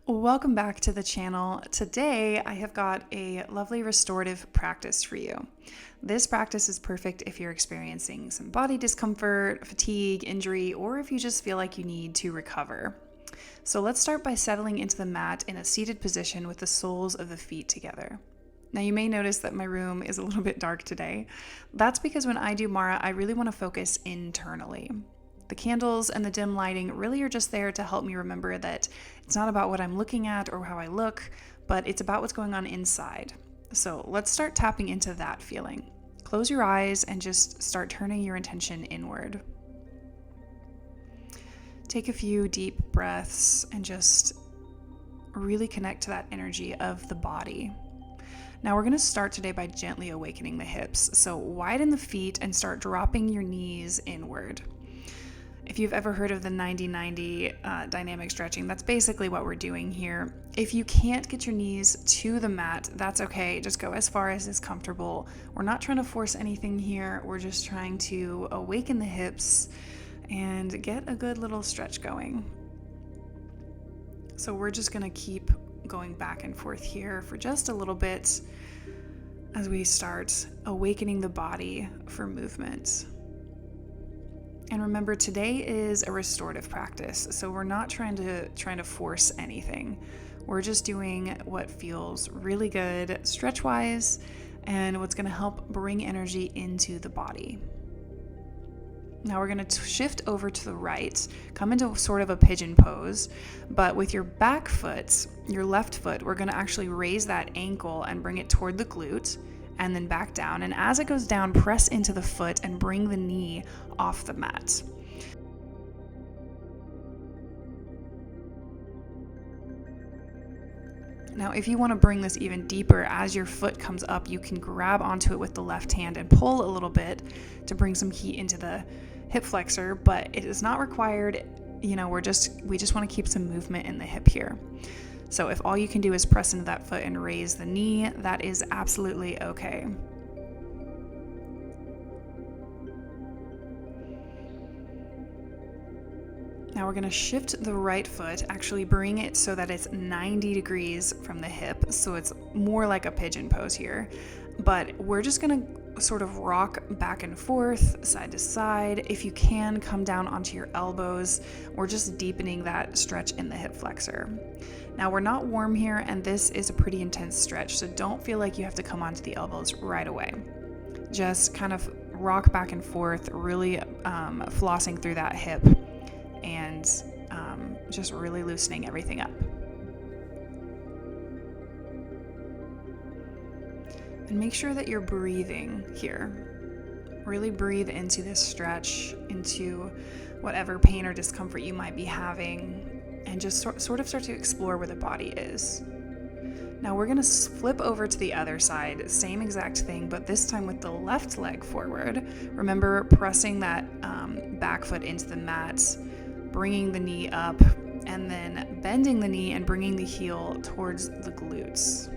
Welcome back to the channel. Today I have got a lovely restorative practice for you. This practice is perfect if you're experiencing some body discomfort, fatigue, injury, or if you just feel like you need to recover. So let's start by settling into the mat in a seated position with the soles of the feet together. Now you may notice that my room is a little bit dark today. That's because when I do Mara, I really want to focus internally. The candles and the dim lighting really are just there to help me remember that it's not about what I'm looking at or how I look, but it's about what's going on inside. So let's start tapping into that feeling. Close your eyes and just start turning your attention inward. Take a few deep breaths and just really connect to that energy of the body. Now we're going to start today by gently awakening the hips. So widen the feet and start dropping your knees inward. If you've ever heard of the 90-90 dynamic stretching, that's basically what we're doing here. If you can't get your knees to the mat, that's okay. Just go as far as is comfortable. We're not trying to force anything here. We're just trying to awaken the hips and get a good little stretch going. So we're just going to keep going back and forth here for just a little bit as we start awakening the body for movement. And remember, today is a restorative practice, so we're not trying to force anything. We're just doing what feels really good stretch-wise and what's going to help bring energy into the body. Now we're going to shift over to the right, come into sort of a pigeon pose, but with your back foot, your left foot, we're going to actually raise that ankle and bring it toward the glute and then back down. And as it goes down, press into the foot and bring the knee off the mat. Now, if you want to bring this even deeper, as your foot comes up, you can grab onto it with the left hand and pull a little bit to bring some heat into the hip flexor, but it is not required. We just want to keep some movement in the hip here. So if all you can do is press into that foot and raise the knee, that is absolutely okay. Now we're going to shift the right foot, actually bring it so that it's 90 degrees from the hip, so it's more like a pigeon pose here. But we're just going to sort of rock back and forth, side to side. If you can, come down onto your elbows. We're just deepening that stretch in the hip flexor. Now we're not warm here, and this is a pretty intense stretch, so don't feel like you have to come onto the elbows right away. Just kind of rock back and forth, really flossing through that hip and just really loosening everything up. And make sure that you're breathing here. Really breathe into this stretch, into whatever pain or discomfort you might be having, and just sort of start to explore where the body is. Now we're going to flip over to the other side, same exact thing, but this time with the left leg forward. Remember, pressing that back foot into the mat, bringing the knee up, and then bending the knee and bringing the heel towards the glutes.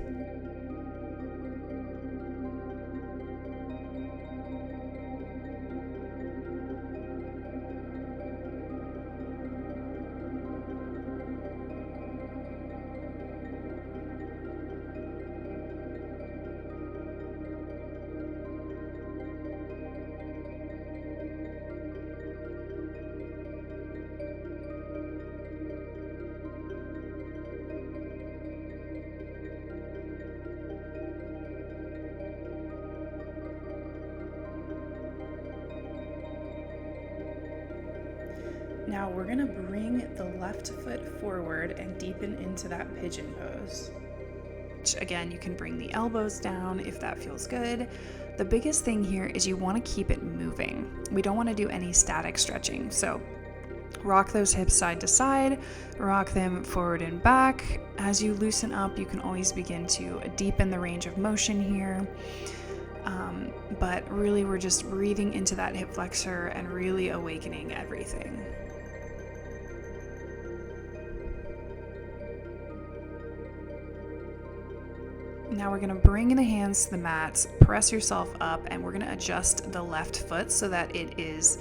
Now we're going to bring the left foot forward and deepen into that pigeon pose. Again, you can bring the elbows down if that feels good. The biggest thing here is you want to keep it moving. We don't want to do any static stretching. So rock those hips side to side, rock them forward and back. As you loosen up, you can always begin to deepen the range of motion here. But really, we're just breathing into that hip flexor and really awakening everything. Now we're going to bring the hands to the mat, press yourself up, and we're going to adjust the left foot so that it is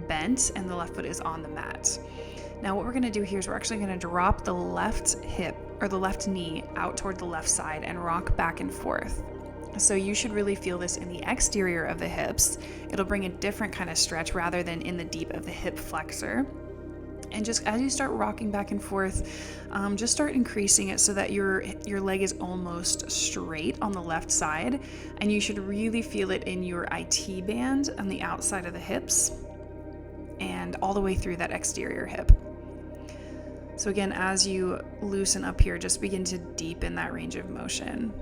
bent and the left foot is on the mat. Now what we're going to do here is we're actually going to drop the left hip or the left knee out toward the left side and rock back and forth. So you should really feel this in the exterior of the hips. It'll bring a different kind of stretch rather than in the deep of the hip flexor. And just as you start rocking back and forth, just start increasing it so that your leg is almost straight on the left side. And you should really feel it in your IT band on the outside of the hips and all the way through that exterior hip. So again, as you loosen up here, just begin to deepen that range of motion.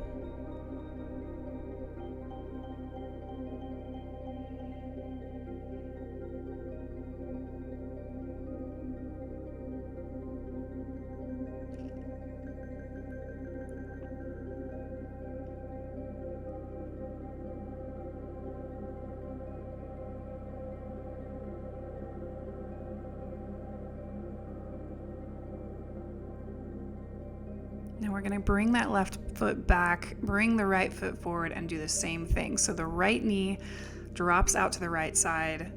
Now we're going to bring that left foot back, bring the right foot forward, and do the same thing. So the right knee drops out to the right side,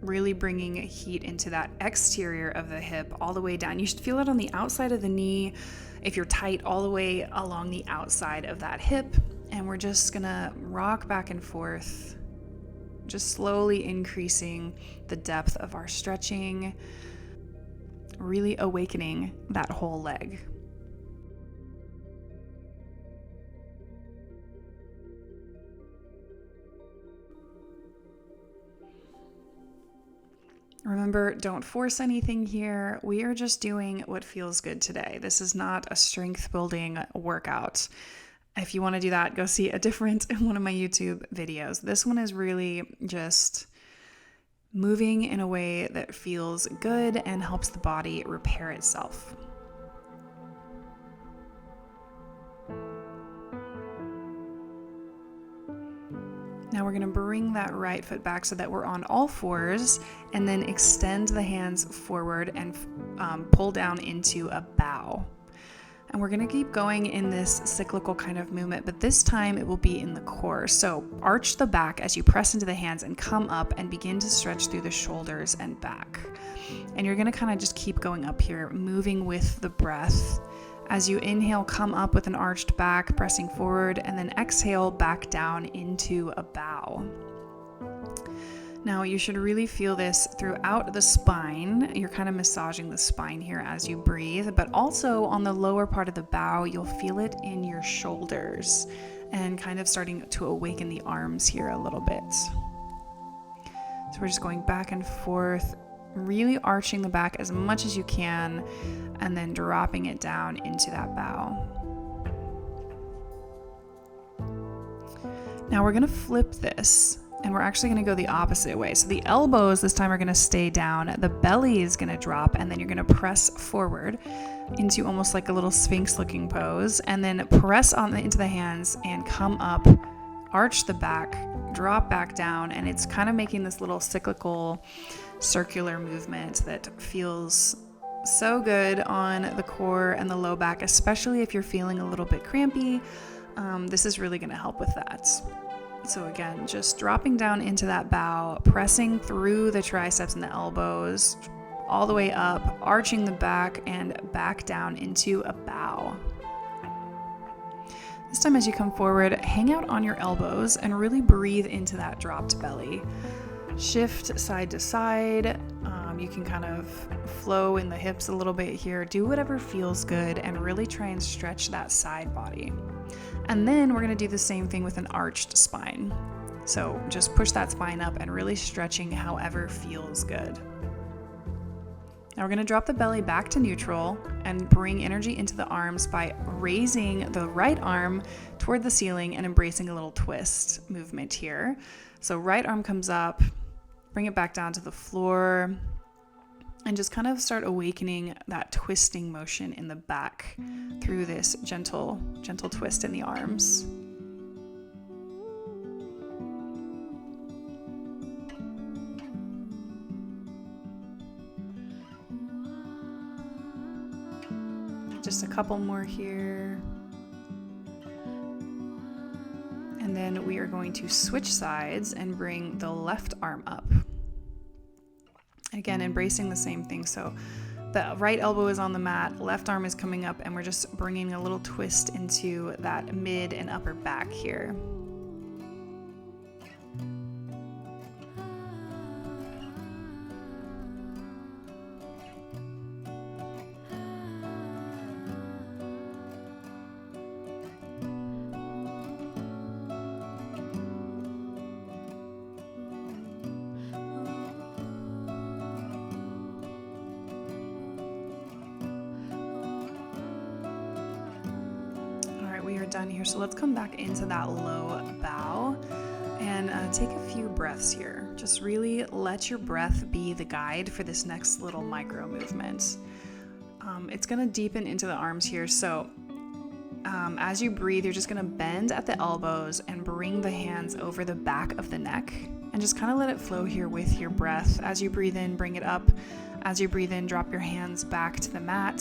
really bringing heat into that exterior of the hip all the way down. You should feel it on the outside of the knee if you're tight, all the way along the outside of that hip. And we're just going to rock back and forth, just slowly increasing the depth of our stretching, really awakening that whole leg. Remember, don't force anything here. We are just doing what feels good today. This is not a strength building workout. If you want to do that, go see a different one of my YouTube videos. This one is really just moving in a way that feels good and helps the body repair itself. Now we're going to bring that right foot back so that we're on all fours, and then extend the hands forward and pull down into a bow. And we're going to keep going in this cyclical kind of movement, but this time it will be in the core. So arch the back as you press into the hands and come up and begin to stretch through the shoulders and back. And you're going to kind of just keep going up here, moving with the breath. As you inhale, come up with an arched back, pressing forward, and then exhale back down into a bow. Now you should really feel this throughout the spine. You're kind of massaging the spine here as you breathe, but also on the lower part of the bow, you'll feel it in your shoulders and kind of starting to awaken the arms here a little bit. So we're just going back and forth, really arching the back as much as you can, and then dropping it down into that bow. Now we're going to flip this, and we're actually going to go the opposite way. So the elbows this time are going to stay down, the belly is going to drop, and then you're going to press forward into almost like a little sphinx looking pose, and then press into the hands and come up, arch the back, drop back down, and it's kind of making this little cyclical circular movement that feels so good on the core and the low back, especially if you're feeling a little bit crampy. This is really going to help with that. So again, just dropping down into that bow, pressing through the triceps and the elbows, all the way up, arching the back and back down into a bow. This time as you come forward, hang out on your elbows and really breathe into that dropped belly. Shift side to side. You can kind of flow in the hips a little bit here. Do whatever feels good and really try and stretch that side body. And then we're going to do the same thing with an arched spine. So just push that spine up and really stretching however feels good. Now we're going to drop the belly back to neutral and bring energy into the arms by raising the right arm toward the ceiling and embracing a little twist movement here. So right arm comes up, bring it back down to the floor, and just kind of start awakening that twisting motion in the back through this gentle twist in the arms. Just a couple more here. And then we are going to switch sides and bring the left arm up. Again, embracing the same thing. So the right elbow is on the mat, left arm is coming up, and we're just bringing a little twist into that mid and upper back here. We are done here, so let's come back into that low bow and take a few breaths here. Just really let your breath be the guide for this next little micro movement. It's going to deepen into the arms here, so as you breathe, you're just going to bend at the elbows and bring the hands over the back of the neck and just kind of let it flow here with your breath. As you breathe in, bring it up. As you breathe in, drop your hands back to the mat.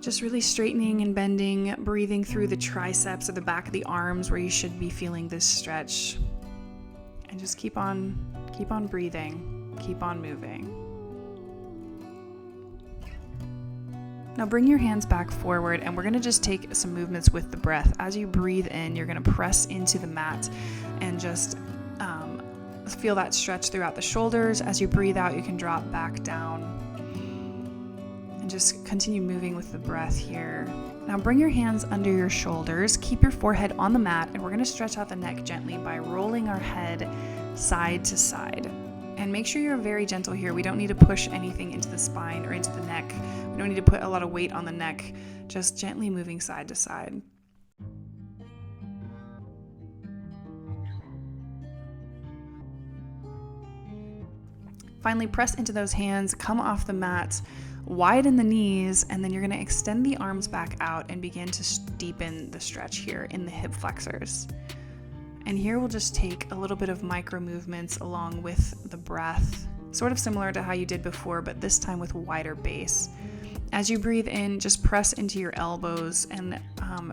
Just really straightening and bending, breathing through the triceps or the back of the arms where you should be feeling this stretch. And just keep on breathing, keep on moving. Now bring your hands back forward, and we're gonna just take some movements with the breath. As you breathe in, you're gonna press into the mat and just feel that stretch throughout the shoulders. As you breathe out, you can drop back down. And just continue moving with the breath here. Now bring your hands under your shoulders, keep your forehead on the mat, and we're going to stretch out the neck gently by rolling our head side to side. And make sure you're very gentle here. We don't need to push anything into the spine or into the neck. We don't need to put a lot of weight on the neck, just gently moving side to side. Finally, press into those hands, come off the mat, widen the knees, and then you're going to extend the arms back out and begin to deepen the stretch here in the hip flexors. And here we'll just take a little bit of micro movements along with the breath, sort of similar to how you did before, but this time with wider base. As you breathe in, just press into your elbows and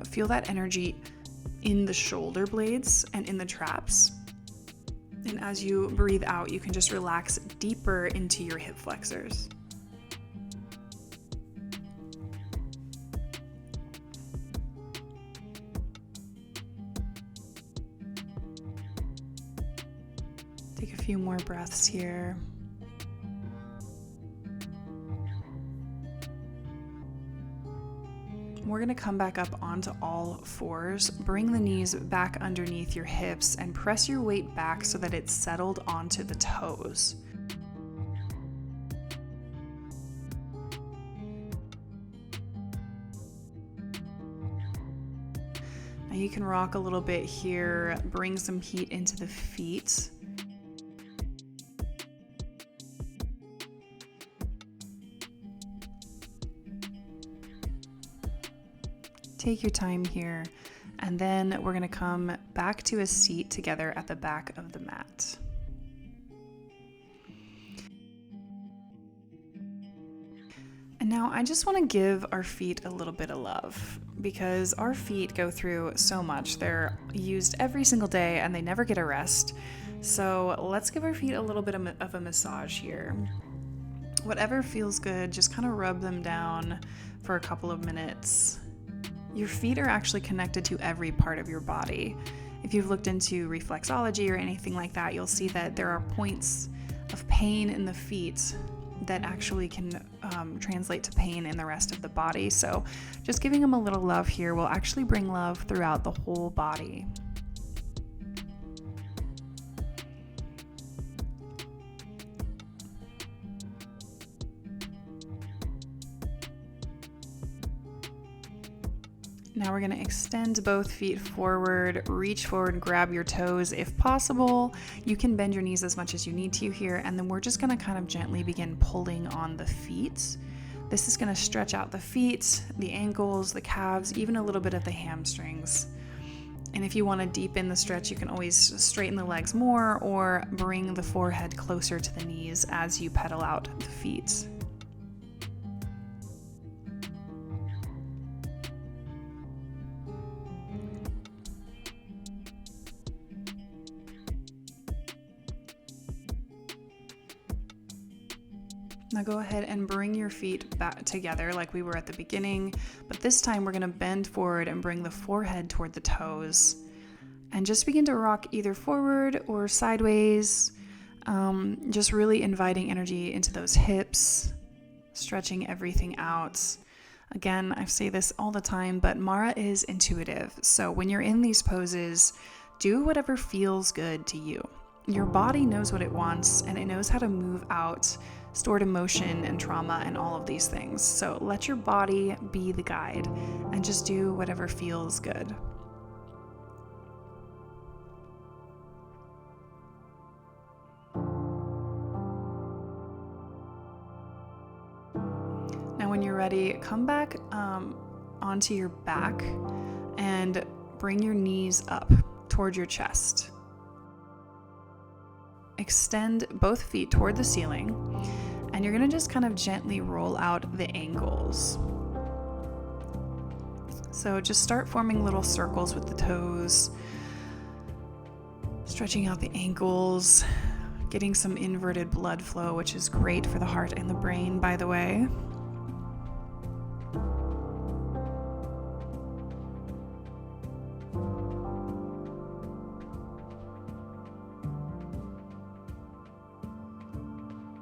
feel that energy in the shoulder blades and in the traps. And as you breathe out, you can just relax deeper into your hip flexors. Take a few more breaths here. We're going to come back up onto all fours, bring the knees back underneath your hips, and press your weight back so that it's settled onto the toes. Now you can rock a little bit here, bring some heat into the feet. Take your time here, and then we're going to come back to a seat together at the back of the mat. And now I just want to give our feet a little bit of love, because our feet go through so much. They're used every single day and they never get a rest. So let's give our feet a little bit of a massage here. Whatever feels good, just kind of rub them down for a couple of minutes. Your feet are actually connected to every part of your body. If you've looked into reflexology or anything like that, you'll see that there are points of pain in the feet that actually can translate to pain in the rest of the body. So just giving them a little love here will actually bring love throughout the whole body. Now we're going to extend both feet forward, reach forward and grab your toes if possible. You can bend your knees as much as you need to here, and then we're just going to kind of gently begin pulling on the feet. This is going to stretch out the feet, the ankles, the calves, even a little bit of the hamstrings. And if you want to deepen the stretch, you can always straighten the legs more or bring the forehead closer to the knees as you pedal out the feet. Now go ahead and bring your feet back together like we were at the beginning, but this time we're going to bend forward and bring the forehead toward the toes. And just begin to rock either forward or sideways, just really inviting energy into those hips, stretching everything out. Again, I say this all the time, but Mara is intuitive. So when you're in these poses, do whatever feels good to you. Your body knows what it wants, and it knows how to move out stored emotion and trauma and all of these things. So let your body be the guide and just do whatever feels good. Now when you're ready, come back onto your back and bring your knees up toward your chest. Extend both feet toward the ceiling, and you're going to just kind of gently roll out the ankles. So just start forming little circles with the toes, stretching out the ankles, getting some inverted blood flow, which is great for the heart and the brain, by the way.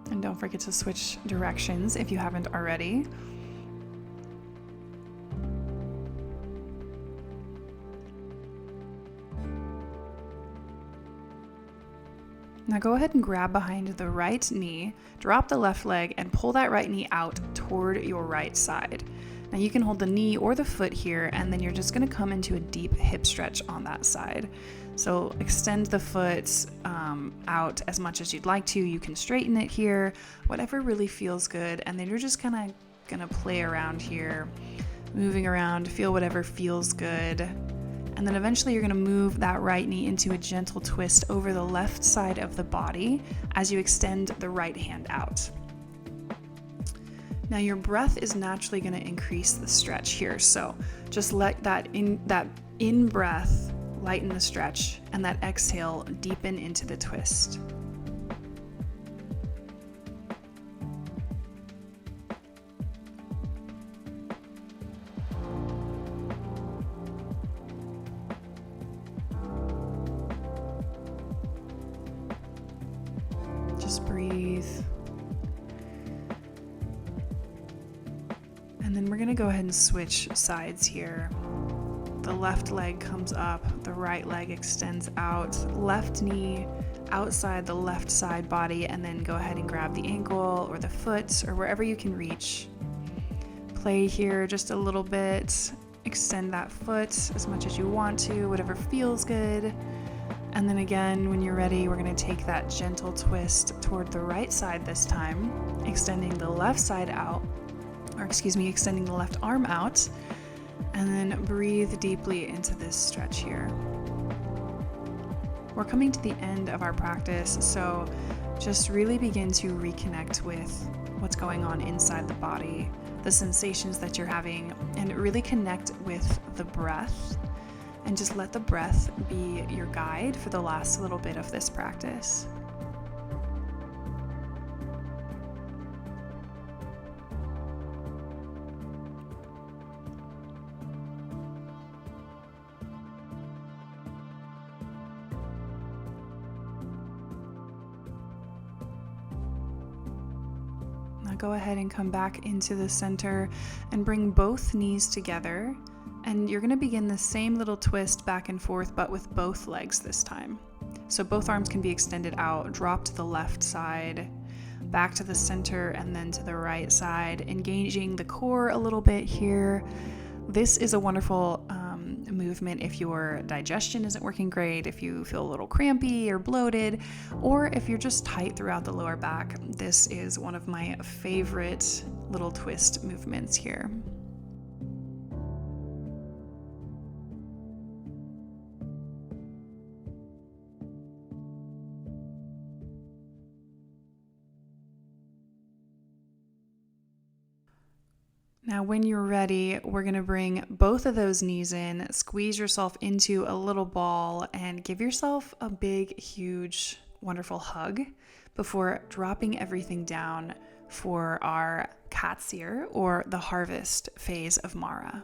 And don't forget to switch directions if you haven't already. Now go ahead and grab behind the right knee, drop the left leg, and pull that right knee out toward your right side. Now you can hold the knee or the foot here, and then you're just going to come into a deep hip stretch on that side. So extend the foot out as much as you'd like to. You can straighten it here, whatever really feels good. And then you're just kind of going to play around here, moving around, feel whatever feels good. And then eventually you're going to move that right knee into a gentle twist over the left side of the body as you extend the right hand out. Now your breath is naturally going to increase the stretch here. So just let that in breath lighten the stretch, and that exhale deepen into the twist. Just breathe. And then we're going to go ahead and switch sides here. The left leg comes up, the right leg extends out, left knee outside the left side body, and then go ahead and grab the ankle or the foot or wherever you can reach. Play here just a little bit, extend that foot as much as you want to, whatever feels good. And then again, when you're ready, we're going to take that gentle twist toward the right side this time, extending the left side out, extending the left arm out. And then breathe deeply into this stretch here. We're coming to the end of our practice, so just really begin to reconnect with what's going on inside the body, the sensations that you're having, and really connect with the breath. And just let the breath be your guide for the last little bit of this practice. Go ahead and come back into the center and bring both knees together. And you're going to begin the same little twist back and forth, but with both legs this time. So both arms can be extended out, drop to the left side, back to the center, and then to the right side, engaging the core a little bit here. This is a wonderful movement if your digestion isn't working great, if you feel a little crampy or bloated, or if you're just tight throughout the lower back. This is one of my favorite little twist movements here. Now, when you're ready, we're going to bring both of those knees in, squeeze yourself into a little ball, and give yourself a big, huge, wonderful hug before dropping everything down for our Katsir, or the harvest phase of Mara.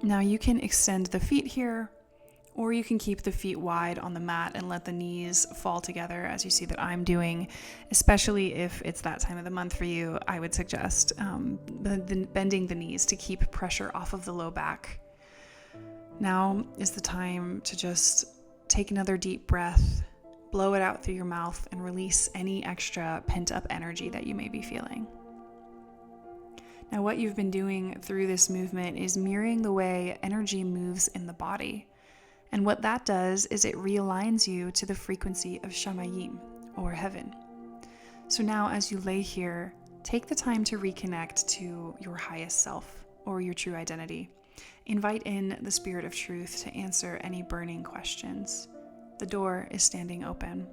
Now you can extend the feet here, or you can keep the feet wide on the mat and let the knees fall together, as you see that I'm doing. Especially if it's that time of the month for you, I would suggest bending the knees to keep pressure off of the low back. Now is the time to just take another deep breath, blow it out through your mouth, and release any extra pent-up energy that you may be feeling. Now, what you've been doing through this movement is mirroring the way energy moves in the body. And what that does is it realigns you to the frequency of Shamayim, or heaven. So now as you lay here, take the time to reconnect to your highest self, or your true identity. Invite in the Spirit of Truth to answer any burning questions. The door is standing open.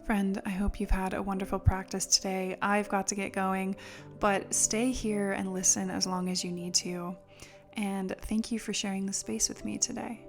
Friend, I hope you've had a wonderful practice today. I've got to get going, but stay here and listen as long as you need to. And thank you for sharing the space with me today.